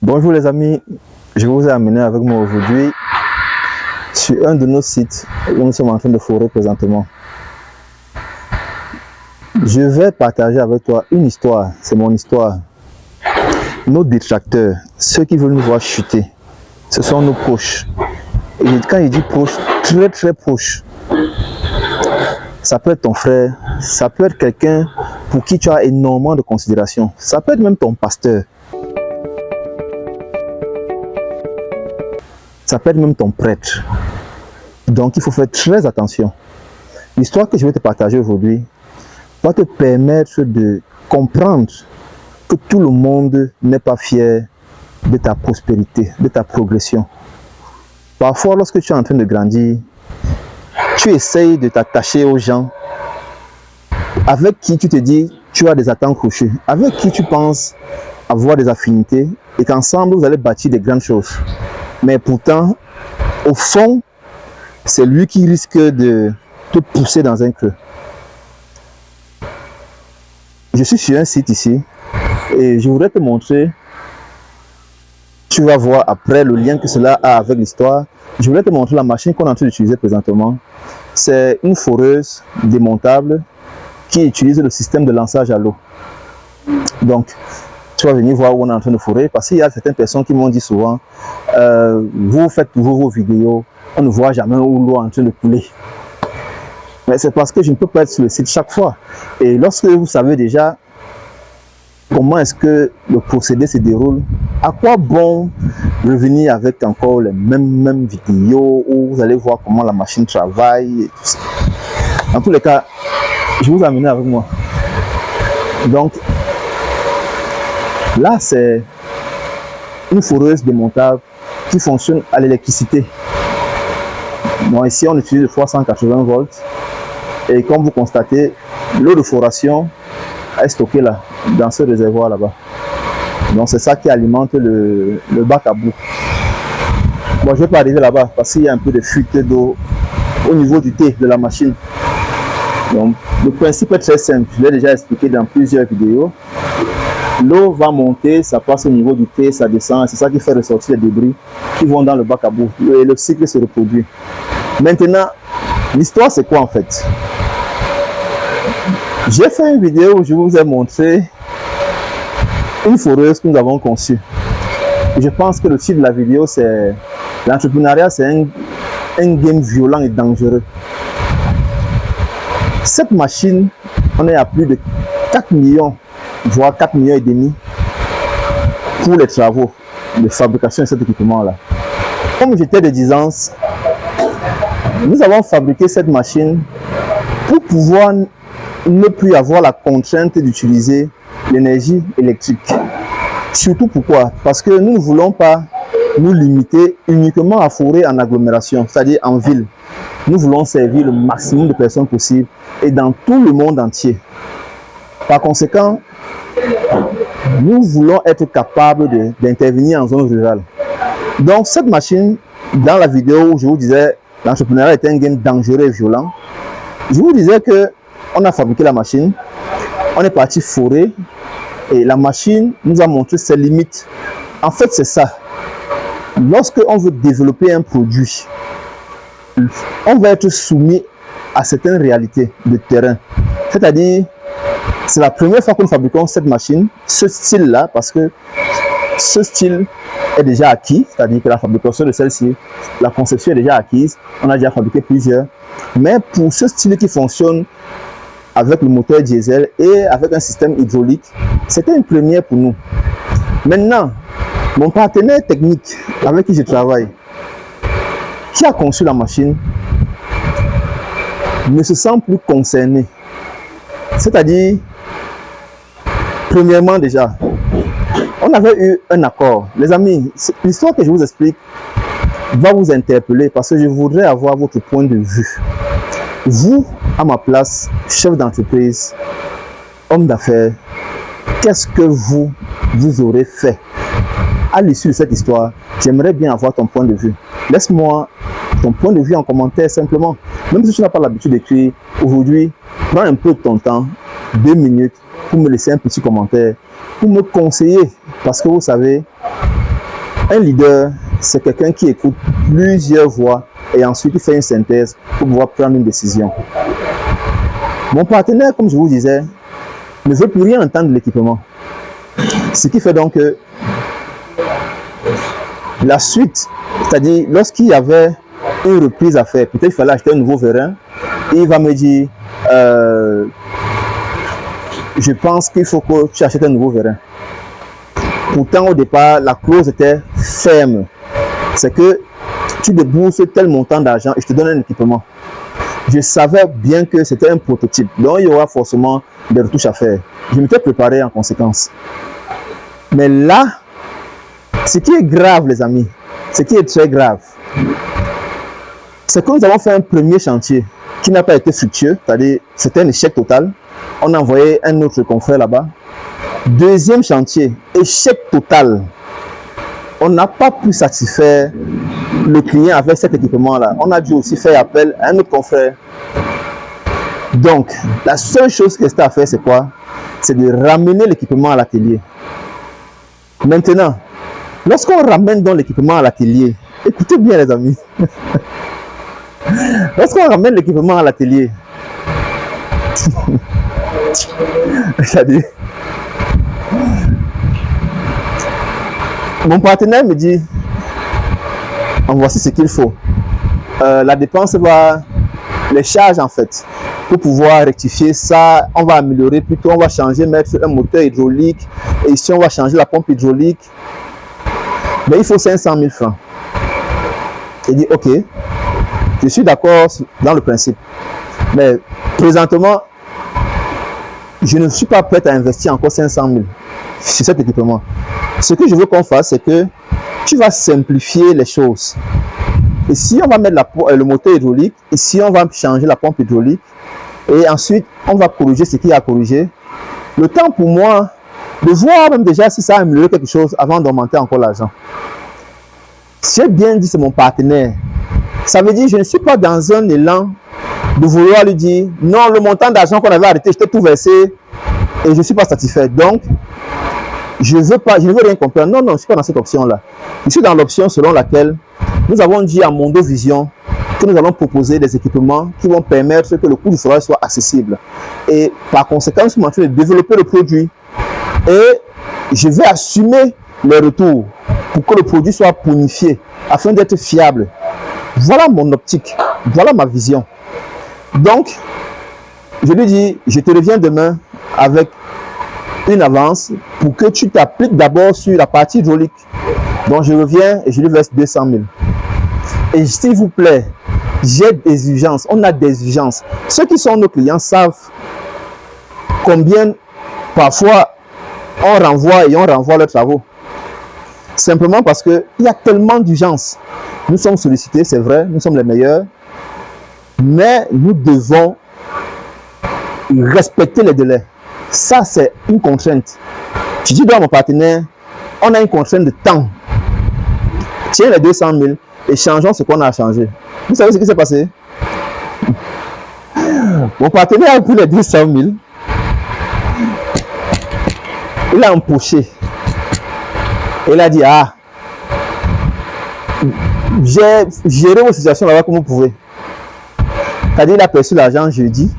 Bonjour les amis, je vous ai amené avec moi aujourd'hui sur un de nos sites où nous sommes en train de forer présentement. Je vais partager avec toi une histoire, c'est mon histoire. Nos détracteurs, ceux qui veulent nous voir chuter, ce sont nos proches. Et quand il dit proche, très proche, ça peut être ton frère, ça peut être quelqu'un pour qui tu as énormément de considération, ça peut être même ton pasteur. Ça peut être même ton prêtre. Donc il faut faire très attention. L'histoire que je vais te partager aujourd'hui va te permettre de comprendre que tout le monde n'est pas fier de ta prospérité, de ta progression. Parfois, lorsque tu es en train de grandir, tu essayes de t'attacher aux gens avec qui tu te dis tu as des attentes crochues, avec qui tu penses avoir des affinités et qu'ensemble vous allez bâtir des grandes choses. Mais pourtant, au fond, c'est lui qui risque de te pousser dans un creux. Je suis sur un site ici et je voudrais te montrer. Tu vas voir après le lien que cela a avec l'histoire. Je voudrais te montrer la machine qu'on est en train d'utiliser présentement. C'est une foreuse démontable qui utilise le système de lançage à l'eau. Donc, tu vas venir voir où on est en train de forer parce qu'il y a certaines personnes qui m'ont dit souvent vous faites vos vidéos, on ne voit jamais où l'eau est en train de couler. Mais c'est parce que je ne peux pas être sur le site chaque fois. Et lorsque vous savez déjà comment est-ce que le procédé se déroule, à quoi bon revenir avec encore les mêmes vidéos où vous allez voir comment la machine travaille et tout ça. En tous les cas, je vous amène avec moi. Donc, là, c'est une foreuse démontable qui fonctionne à l'électricité. Bon, ici, on utilise 380 volts. Et comme vous constatez, l'eau de foration est stockée là, dans ce réservoir là-bas. Donc, c'est ça qui alimente le bac à boue. Bon, je ne vais pas arriver là-bas parce qu'il y a un peu de fuite d'eau au niveau du T de la machine. Donc, le principe est très simple. Je l'ai déjà expliqué dans plusieurs vidéos. L'eau va monter, ça passe au niveau du T, ça descend, c'est ça qui fait ressortir les débris qui vont dans le bac à boue. Et le cycle se reproduit. Maintenant, l'histoire c'est quoi en fait? J'ai fait une vidéo où je vous ai montré une foreuse que nous avons conçue. Et je pense que le titre de la vidéo c'est l'entrepreneuriat, c'est un game violent et dangereux. Cette machine, on est à plus de 4 millions, voire 4 millions et demi pour les travaux de fabrication de cet équipement-là. Comme j'étais de Disance, nous avons fabriqué cette machine pour pouvoir ne plus avoir la contrainte d'utiliser l'énergie électrique. Surtout pourquoi? Parce que nous ne voulons pas nous limiter uniquement à forer en agglomération, c'est-à-dire en ville. Nous voulons servir le maximum de personnes possible et dans tout le monde entier. Par conséquent, nous voulons être capables d'intervenir en zone rurale. Donc cette machine, dans la vidéo où je vous disais l'entrepreneuriat est un game dangereux et violent, je vous disais que on a fabriqué la machine, on est parti forer et la machine nous a montré ses limites. En fait, c'est ça. Lorsque on veut développer un produit, on va être soumis à certaines réalités de terrain. C'est-à-dire, c'est la première fois que nous fabriquons cette machine, ce style-là, parce que ce style est déjà acquis, c'est-à-dire que la fabrication de celle-ci, la conception est déjà acquise, on a déjà fabriqué plusieurs. Mais pour ce style qui fonctionne avec le moteur diesel et avec un système hydraulique, c'était une première pour nous. Maintenant, mon partenaire technique avec qui je travaille, qui a conçu la machine, ne se sent plus concerné. C'est-à-dire, premièrement déjà, on avait eu un accord. Les amis, l'histoire que je vous explique va vous interpeller parce que je voudrais avoir votre point de vue. Vous, à ma place, chef d'entreprise, homme d'affaires, qu'est-ce que vous aurez fait? À l'issue de cette histoire, j'aimerais bien avoir ton point de vue. Laisse-moi ton point de vue en commentaire simplement. Même si tu n'as pas l'habitude d'écrire, aujourd'hui, prends un peu de ton temps, 2 minutes, pour me laisser un petit commentaire, pour me conseiller. Parce que vous savez, Un leader, c'est quelqu'un qui écoute plusieurs voix et ensuite il fait une synthèse pour pouvoir prendre une décision. Mon partenaire, comme je vous disais, ne veut plus rien entendre de l'équipement. Ce qui fait donc que la suite, c'est-à-dire lorsqu'il y avait une reprise à faire, peut-être qu'il fallait acheter un nouveau vérin, il va me dire je pense qu'il faut que tu achètes un nouveau vérin. Pourtant, au départ, la clause était ferme. C'est que tu débourses tel montant d'argent et je te donne un équipement. Je savais bien que c'était un prototype, donc il y aura forcément des retouches à faire. Je m'étais préparé en conséquence. Mais là, ce qui est grave, les amis, ce qui est très grave, c'est que nous avons fait un premier chantier qui n'a pas été fructueux, c'est-à-dire c'était un échec total. On a envoyé un autre confrère là-bas. Deuxième chantier, échec total. On n'a pas pu satisfaire le client avec cet équipement-là. On a dû aussi faire appel à un autre confrère. Donc, la seule chose qui restait à faire, c'est quoi? C'est de ramener l'équipement à l'atelier. Maintenant, lorsqu'on ramène donc l'équipement à l'atelier, écoutez bien les amis, lorsqu'on ramène l'équipement à l'atelier, c'est-à-dire, mon partenaire me dit, voici ce qu'il faut. La dépense va, les charges en fait, pour pouvoir rectifier ça, on va améliorer plutôt, on va changer, mettre un moteur hydraulique, et ici on va changer la pompe hydraulique. Mais il faut 500 000 francs. Il dit, ok, je suis d'accord dans le principe. Mais présentement, je ne suis pas prêt à investir encore 500 000 sur cet équipement. Ce que je veux qu'on fasse, c'est que tu vas simplifier les choses. Ici, on va mettre le moteur hydraulique. Ici, on va changer la pompe hydraulique. Et ensuite, on va corriger ce qu'il y a à corriger. Le temps pour moi de voir même déjà si ça a amélioré quelque chose avant d'augmenter encore l'argent. J'ai bien dit, c'est mon partenaire. Ça veut dire que je ne suis pas dans un élan de vouloir lui dire non, le montant d'argent qu'on avait arrêté, je t'ai tout versé et je ne suis pas satisfait. Donc, je ne veux rien comprendre. Non, je ne suis pas dans cette option-là. Je suis dans l'option selon laquelle nous avons dit à Mondo Vision que nous allons proposer des équipements qui vont permettre que le coût du forage soit accessible. Et par conséquent, nous sommes en train de développer le produit. Et je vais assumer les retours pour que le produit soit bonifié afin d'être fiable. Voilà mon optique, voilà ma vision. Donc, je lui dis, je te reviens demain avec une avance pour que tu t'appliques d'abord sur la partie hydraulique. Donc, je reviens et je lui verse 200 000. Et s'il vous plaît, j'ai des urgences, on a des urgences. Ceux qui sont nos clients savent combien parfois on renvoie leurs travaux. Simplement parce qu'il y a tellement d'urgence. Nous sommes sollicités, c'est vrai, nous sommes les meilleurs. Mais nous devons respecter les délais. Ça, c'est une contrainte. Je dis donc à mon partenaire, on a une contrainte de temps. Tiens les 200 000 et changeons ce qu'on a à changer. Vous savez ce qui s'est passé? Mon partenaire a pris les 200 000. Il a empoché. Et il a dit, ah, j'ai géré vos situations là-bas comme vous pouvez. C'est-à-dire, il a perçu l'argent jeudi.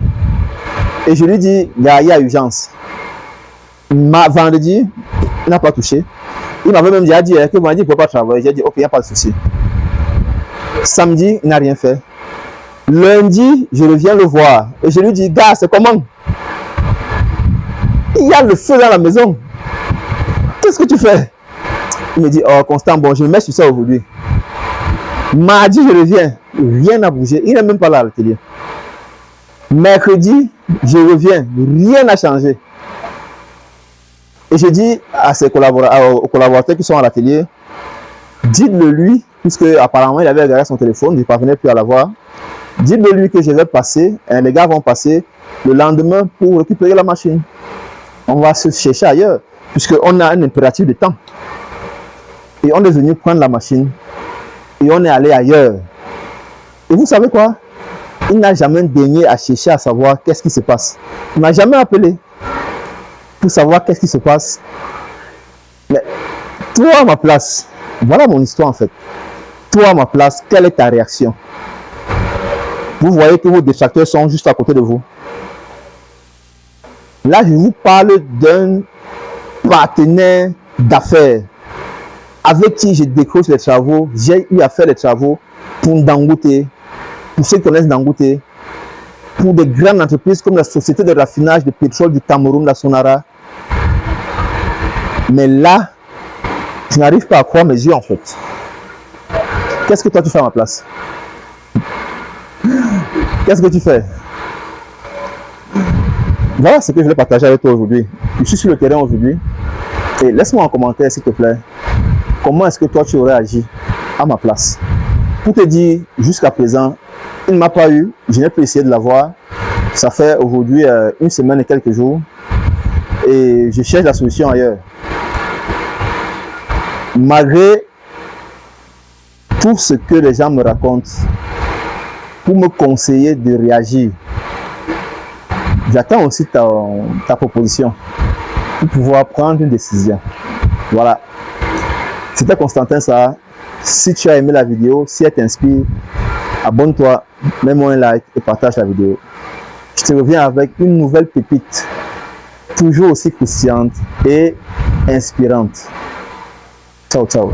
Et je lui dis, il y a urgence. Vendredi, il n'a pas touché. Il m'avait même dit, qu'il ne peut pas travailler. J'ai dit, ok, il n'y a pas de souci. Samedi, il n'a rien fait. Lundi, je reviens le voir. Et je lui dis, gars, c'est comment? Il y a le feu dans la maison. Qu'est-ce que tu fais? Il me dit, oh Constant, bon, je me mets sur ça aujourd'hui. Mardi, je reviens. Rien n'a bougé. Il n'est même pas là à l'atelier. Mercredi, je reviens. Rien n'a changé. Et je dis à ses aux collaborateurs qui sont à l'atelier, dites-le lui, puisque apparemment il avait regardé son téléphone, il ne parvenait plus à l'avoir. Dites-le lui que je vais passer, les gars vont passer le lendemain pour récupérer la machine. On va se chercher ailleurs, puisqu'on a un impératif de temps. Et on est venu prendre la machine et on est allé ailleurs. Et vous savez quoi? Il n'a jamais daigné à chercher à savoir qu'est-ce qui se passe. Il ne m'a jamais appelé pour savoir qu'est-ce qui se passe. Mais toi, à ma place, Voilà mon histoire en fait. Toi à ma place, quelle est ta réaction? Vous voyez que vos détracteurs sont juste à côté de vous. Là, je vous parle d'un partenaire d'affaires avec qui je décroche les travaux. J'ai eu à faire les travaux pour Dangote, pour ceux qui connaissent Dangote, pour des grandes entreprises comme la Société de raffinage de pétrole du Cameroun, la Sonara. Mais là, je n'arrive pas à croire mes yeux en fait. Qu'est-ce que toi tu fais à ma place? Qu'est-ce que tu fais? Voilà ce que je voulais partager avec toi aujourd'hui. Je suis sur le terrain aujourd'hui. Et laisse-moi en commentaire, s'il te plaît, comment est-ce que toi tu aurais agi à ma place? Pour te dire, jusqu'à présent, il ne m'a pas eu. Je n'ai pas essayé de l'avoir. Ça fait aujourd'hui une semaine et quelques jours. Et je cherche la solution ailleurs. Malgré tout ce que les gens me racontent, pour me conseiller de réagir, j'attends aussi ta proposition pour pouvoir prendre une décision. Voilà. C'était Constantin Saha. Si tu as aimé la vidéo, si elle t'inspire, abonne-toi, mets-moi un like et partage la vidéo. Je te reviens avec une nouvelle pépite, toujours aussi croustillante et inspirante. Ciao, ciao.